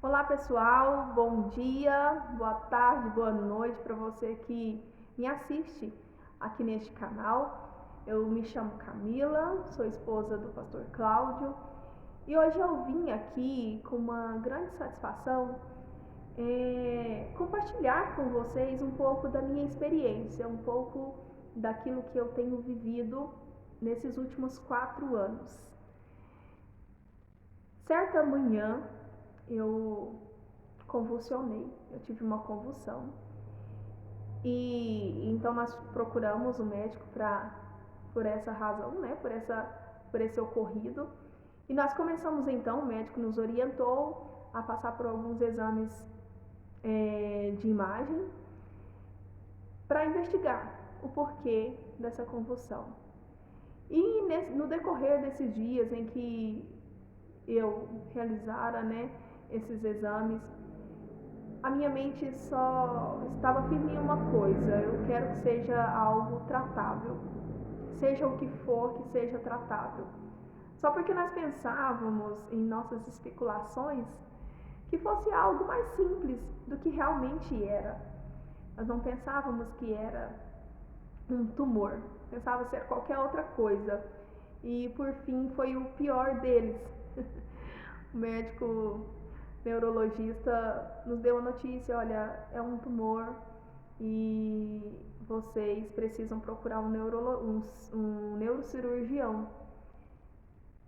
Olá pessoal, bom dia, boa tarde, boa noite para você que me assiste aqui neste canal. Eu me chamo Camila, sou esposa do pastor Cláudio e hoje eu vim aqui com uma grande satisfação compartilhar com vocês um pouco da minha experiência, um pouco daquilo que eu tenho vivido nesses últimos 4 anos. Certa manhã eu convulsionei, eu tive uma convulsão e então nós procuramos o médico por essa razão, né, por esse ocorrido, e nós começamos então, o médico nos orientou a passar por alguns exames de imagem para investigar o porquê dessa convulsão. E no decorrer desses dias em que eu realizara, né, esses exames, a minha mente só estava firme em uma coisa: eu quero que seja algo tratável, seja o que for, que seja tratável. Só porque nós pensávamos em nossas especulações que fosse algo mais simples do que realmente era. Nós não pensávamos que era um tumor, pensava ser qualquer outra coisa. E por fim foi o pior deles. O médico neurologista nos deu a notícia: olha, é um tumor e vocês precisam procurar um neurocirurgião.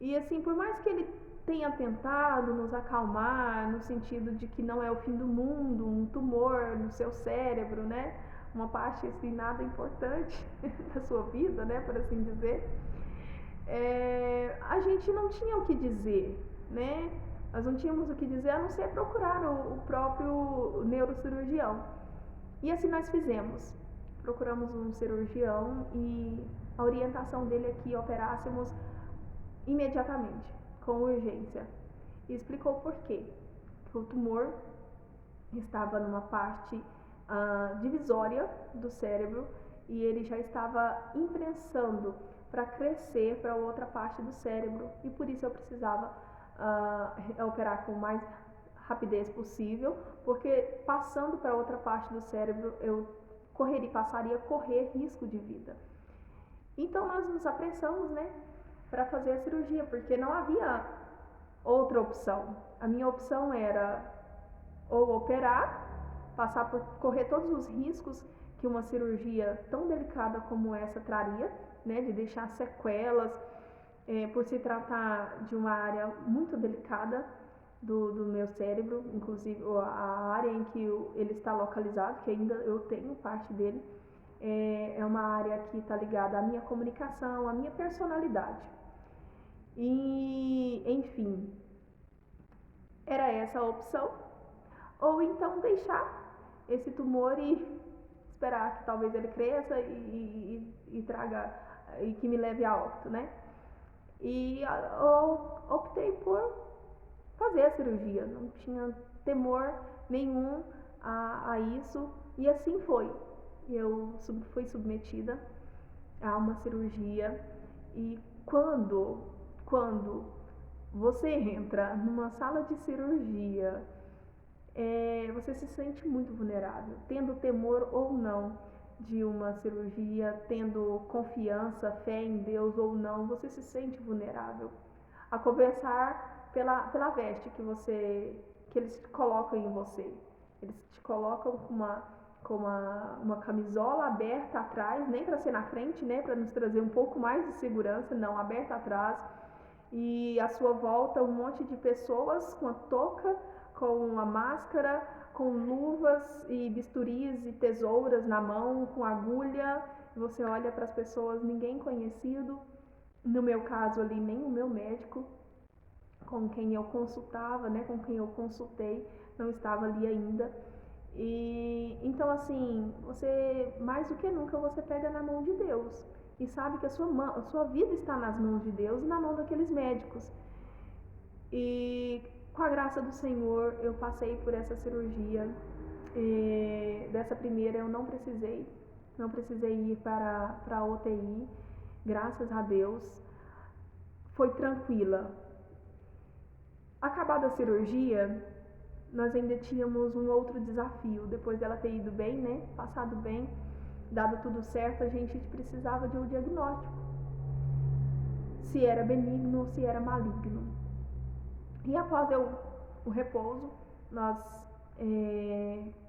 E assim, por mais que ele tenha tentado nos acalmar, no sentido de que não é o fim do mundo, um tumor no seu cérebro, né? Uma parte assim, nada importante da sua vida, né? Por assim dizer. A gente não tinha o que dizer, né? Nós não tínhamos o que dizer a não ser procurar o próprio neurocirurgião. E assim nós fizemos. Procuramos um cirurgião e a orientação dele é que operássemos imediatamente, com urgência. E explicou o porquê. Que o tumor estava numa parte divisória do cérebro e ele já estava imprensando para crescer para outra parte do cérebro, e por isso eu precisava operar com mais rapidez possível, porque passando para outra parte do cérebro eu passaria a correr risco de vida. Então nós nos apressamos, né, para fazer a cirurgia, porque não havia outra opção. A minha opção era ou operar, correr todos os riscos que uma cirurgia tão delicada como essa traria, né, de deixar sequelas, por se tratar de uma área muito delicada do meu cérebro, inclusive a área em que ele está localizado, que ainda eu tenho parte dele, é uma área que está ligada à minha comunicação, à minha personalidade. E, enfim, era essa a opção, ou então deixar esse tumor e esperar que talvez ele cresça e traga, e que me leve a óbito, né? E eu optei por fazer a cirurgia, não tinha temor nenhum a isso, e assim foi. Eu fui submetida a uma cirurgia, e quando você entra numa sala de cirurgia, você se sente muito vulnerável, tendo temor ou não de uma cirurgia, tendo confiança, fé em Deus ou não, você se sente vulnerável. A começar pela veste que eles colocam em você. Eles te colocam com uma camisola aberta atrás, nem para ser na frente, né, para nos trazer um pouco mais de segurança, não, aberta atrás. E à sua volta um monte de pessoas com a touca, com uma máscara, com luvas e bisturis e tesouras na mão, com agulha. Você olha para as pessoas, ninguém conhecido. No meu caso ali, nem o meu médico, com quem eu consultava, né, com quem eu consultei, não estava ali ainda. E então assim, você mais do que nunca você pega na mão de Deus e sabe que a sua vida está nas mãos de Deus e na mão daqueles médicos. E com a graça do Senhor eu passei por essa cirurgia. Dessa primeira eu não precisei ir para a UTI, graças a Deus, foi tranquila. Acabada a cirurgia, nós ainda tínhamos um outro desafio. Depois dela ter ido bem, né, passado bem, dado tudo certo, a gente precisava de um diagnóstico. Se era benigno ou se era maligno. E após o repouso, nós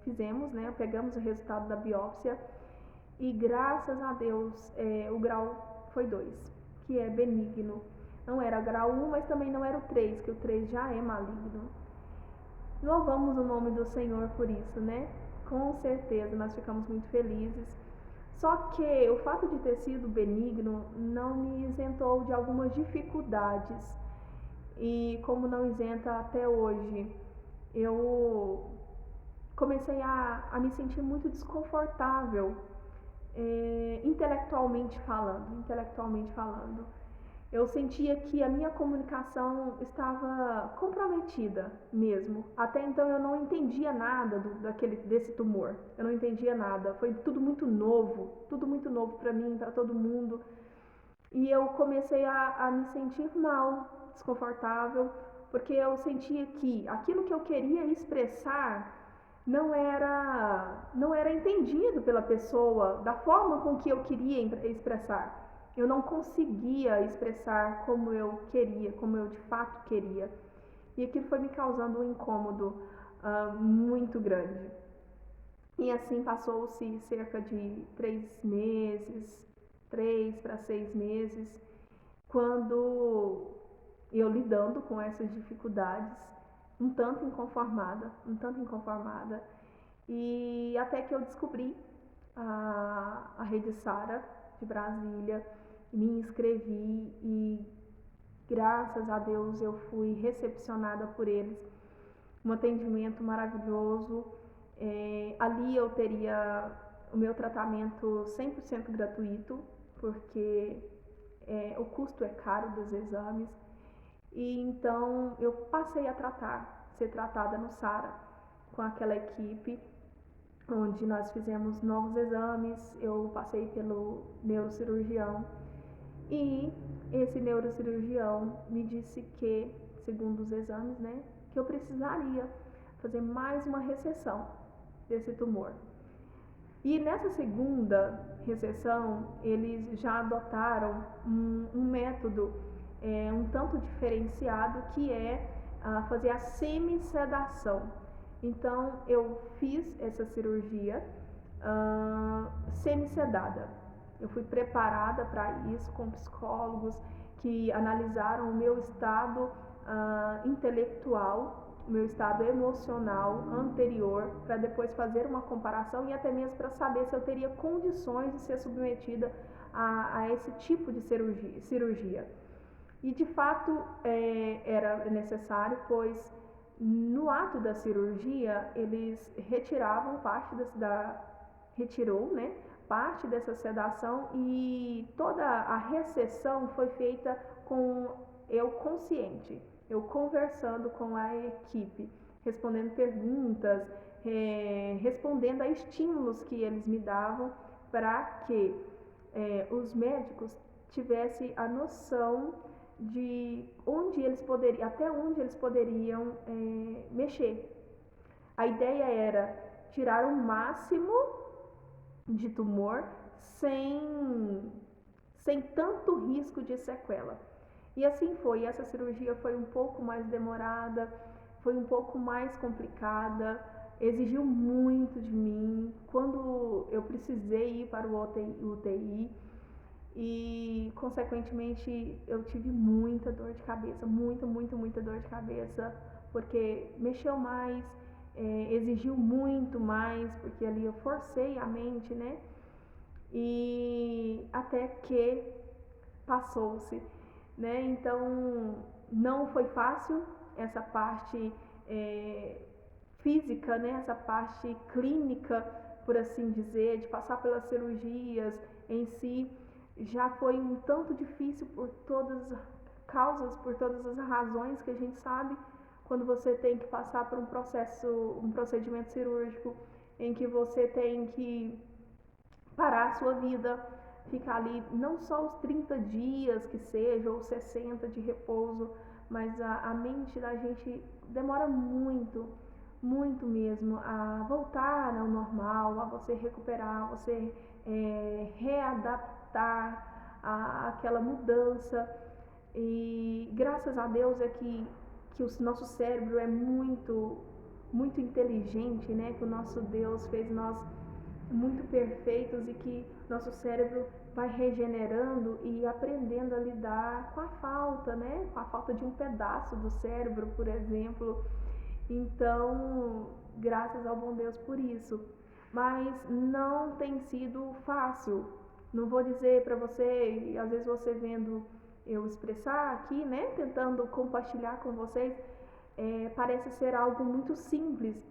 fizemos, né, pegamos o resultado da biópsia e graças a Deus o grau foi 2, que é benigno. Não era grau 1, mas também não era o 3, que o 3 já é maligno. Louvamos o nome do Senhor por isso, né? Com certeza, nós ficamos muito felizes. Só que o fato de ter sido benigno não me isentou de algumas dificuldades. E como não isenta até hoje, eu comecei a me sentir muito desconfortável, intelectualmente falando. Eu sentia que a minha comunicação estava comprometida mesmo. Até então eu não entendia nada desse tumor. Eu não entendia nada. Foi tudo muito novo para mim, para todo mundo. E eu comecei a me sentir mal, desconfortável, porque eu sentia que aquilo que eu queria expressar não era entendido pela pessoa da forma com que eu queria expressar. Eu não conseguia expressar como eu queria, como eu de fato queria. E aquilo foi me causando um incômodo muito grande. E assim passou-se cerca de 3 para 6 meses, quando eu lidando com essas dificuldades, um tanto inconformada, e até que eu descobri a Rede Sara de Brasília, me inscrevi e graças a Deus eu fui recepcionada por eles, um atendimento maravilhoso. Ali eu teria o meu tratamento 100% gratuito, porque o custo é caro dos exames, e então eu passei a ser tratada no Sara com aquela equipe, onde nós fizemos novos exames. Eu passei pelo neurocirurgião e esse neurocirurgião me disse que, segundo os exames, né, que eu precisaria fazer mais uma reseção desse tumor. E nessa segunda reseção, eles já adotaram um método um tanto diferenciado, que é fazer a semi-sedação. Então, eu fiz essa cirurgia semi-sedada. Eu fui preparada para isso, com psicólogos que analisaram o meu estado intelectual, o meu estado emocional anterior, para depois fazer uma comparação e até mesmo para saber se eu teria condições de ser submetida a esse tipo de cirurgia. E de fato era necessário, pois no ato da cirurgia eles retirou, né, parte dessa sedação, e toda a reseção foi feita com eu consciente, eu conversando com a equipe, respondendo perguntas, respondendo a estímulos que eles me davam, para que os médicos tivessem a noção de até onde eles poderiam mexer. A ideia era tirar o máximo de tumor sem tanto risco de sequela. E assim foi. Essa cirurgia foi um pouco mais demorada, foi um pouco mais complicada, exigiu muito de mim. Quando eu precisei ir para o UTI, e consequentemente eu tive muita dor de cabeça, muita dor de cabeça, porque mexeu mais, exigiu muito mais, porque ali eu forcei a mente, né? E até que passou-se, né? Então não foi fácil essa parte física, né? Essa parte clínica, por assim dizer, de passar pelas cirurgias em si. Já foi um tanto difícil por todas as causas, por todas as razões que a gente sabe, quando você tem que passar por um procedimento cirúrgico em que você tem que parar a sua vida, ficar ali não só os 30 dias que seja, ou 60 de repouso, mas a mente da gente demora muito muito mesmo a voltar ao normal, a você recuperar, você readaptar àquela mudança. E graças a Deus é que o nosso cérebro é muito inteligente, né? Que o nosso Deus fez nós muito perfeitos e que nosso cérebro vai regenerando e aprendendo a lidar com a falta, né? Com a falta de um pedaço do cérebro, por exemplo. Então, graças ao bom Deus por isso. Mas não tem sido fácil. Não vou dizer para você, e às vezes você vendo eu expressar aqui, né? Tentando compartilhar com vocês, parece ser algo muito simples.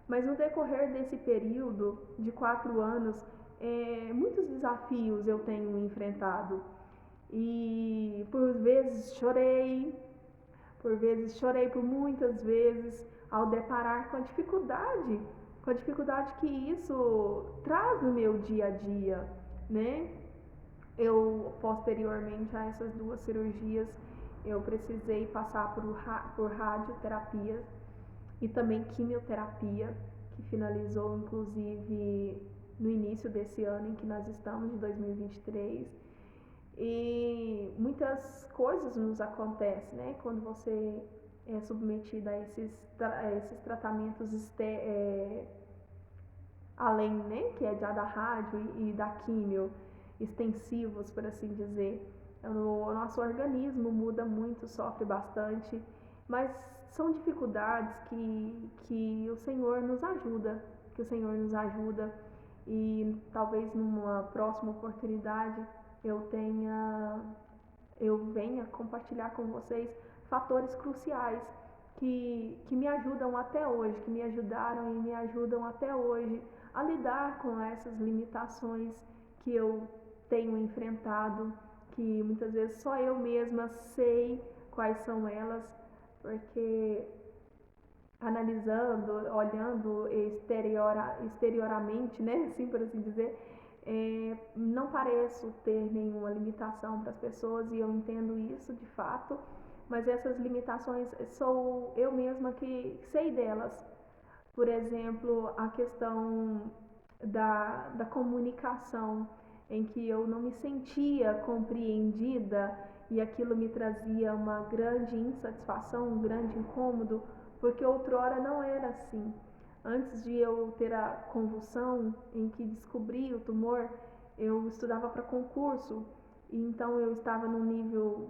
Mas no decorrer desse período de 4 anos, muitos desafios eu tenho enfrentado. E por vezes chorei por muitas vezes ao deparar com a dificuldade que isso traz no meu dia a dia, né? Eu, posteriormente a essas 2 cirurgias, eu precisei passar por radioterapia e também quimioterapia, que finalizou inclusive no início desse ano em que nós estamos, de 2023. E muitas coisas nos acontecem, né? Quando você é submetido a esses tratamentos além, né? Que é da rádio e da quimio, extensivos, por assim dizer. O nosso organismo muda muito, sofre bastante, mas são dificuldades que o Senhor nos ajuda, e talvez numa próxima oportunidade eu venha compartilhar com vocês fatores cruciais que me ajudam até hoje, que me ajudaram e me ajudam até hoje a lidar com essas limitações que eu tenho enfrentado, que muitas vezes só eu mesma sei quais são elas, porque analisando, olhando exterioramente, né, assim por assim dizer, não pareço ter nenhuma limitação para as pessoas e eu entendo isso de fato, mas essas limitações sou eu mesma que sei delas. Por exemplo, a questão da comunicação, em que eu não me sentia compreendida e aquilo me trazia uma grande insatisfação, um grande incômodo, porque outrora não era assim. Antes de eu ter a convulsão em que descobri o tumor, eu estudava para concurso, e então eu estava num nível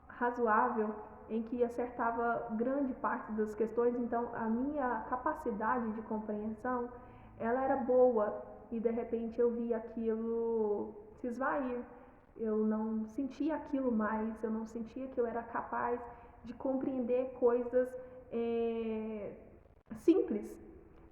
razoável em que acertava grande parte das questões, então a minha capacidade de compreensão, ela era boa, e de repente eu vi aquilo se esvair. Eu não sentia aquilo mais, eu não sentia que eu era capaz de compreender coisas simples.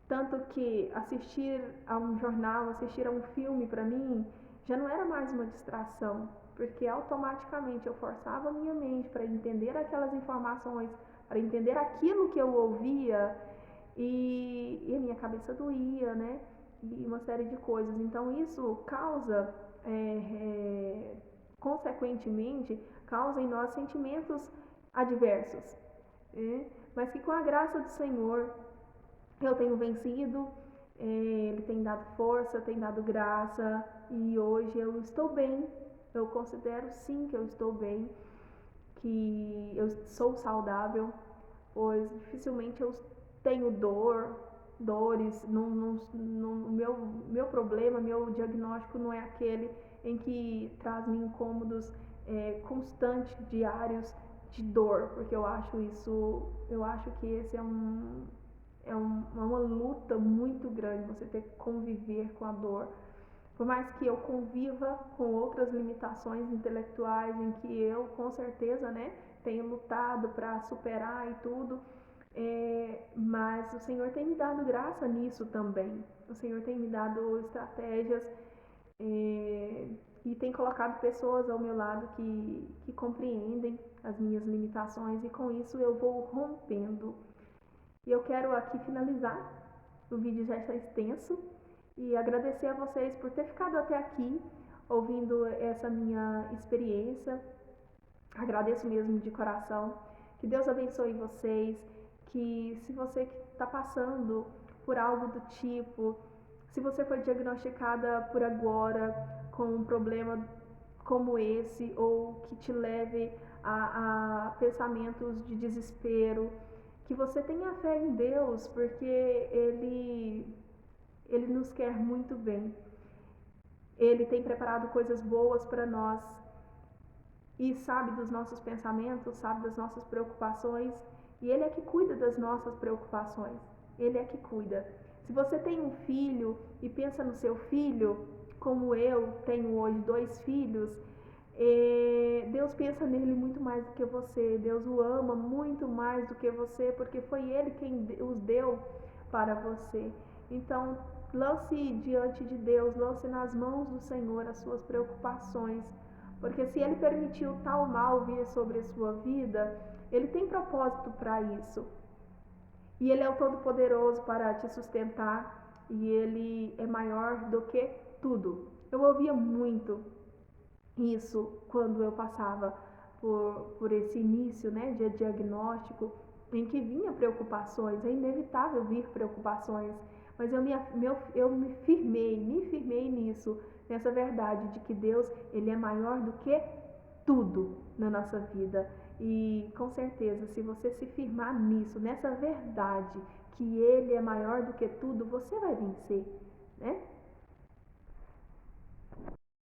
Tanto que assistir a um jornal, assistir a um filme, para mim, já não era mais uma distração, porque automaticamente eu forçava a minha mente para entender aquelas informações, para entender aquilo que eu ouvia, e a minha cabeça doía, né? E uma série de coisas. Então isso causa, consequentemente, causa em nós sentimentos adversos, mas que com a graça do Senhor eu tenho vencido, Ele tem dado força, tem dado graça, e hoje eu estou bem. Eu considero sim que eu estou bem, que eu sou saudável, pois dificilmente eu tenho dores. Meu problema, meu diagnóstico não é aquele em que traz-me incômodos constantes, diários de dor, porque eu acho que esse é uma luta muito grande, você ter que conviver com a dor. Por mais que eu conviva com outras limitações intelectuais em que eu, com certeza, né, tenho lutado para superar e tudo, mas o Senhor tem me dado graça nisso também. O Senhor tem me dado estratégias e tem colocado pessoas ao meu lado que compreendem as minhas limitações, e com isso eu vou rompendo. E eu quero aqui finalizar, o vídeo já está extenso, e agradecer a vocês por ter ficado até aqui, ouvindo essa minha experiência. Agradeço mesmo de coração. Que Deus abençoe vocês, que se você está passando por algo do tipo, se você foi diagnosticada por agora com um problema como esse, ou que te leve a pensamentos de desespero, que você tenha fé em Deus, porque Ele nos quer muito bem. Ele tem preparado coisas boas para nós e sabe dos nossos pensamentos, sabe das nossas preocupações, e Ele é que cuida das nossas preocupações. Ele é que cuida. Se você tem um filho e pensa no seu filho, como eu tenho hoje 2 filhos, Deus pensa nele muito mais do que você. Deus o ama muito mais do que você, porque foi Ele quem os deu para você. Então, lance diante de Deus, lance nas mãos do Senhor as suas preocupações, porque se Ele permitiu tal mal vir sobre a sua vida, Ele tem propósito para isso. E Ele é o Todo-Poderoso para te sustentar, e Ele é maior do que tudo. Eu ouvia muito isso quando eu passava por esse início, né, de diagnóstico, em que vinha preocupações, é inevitável vir preocupações, mas eu me firmei nisso, nessa verdade de que Deus, Ele é maior do que tudo na nossa vida. E com certeza, se você se firmar nisso, nessa verdade, que Ele é maior do que tudo, você vai vencer, né?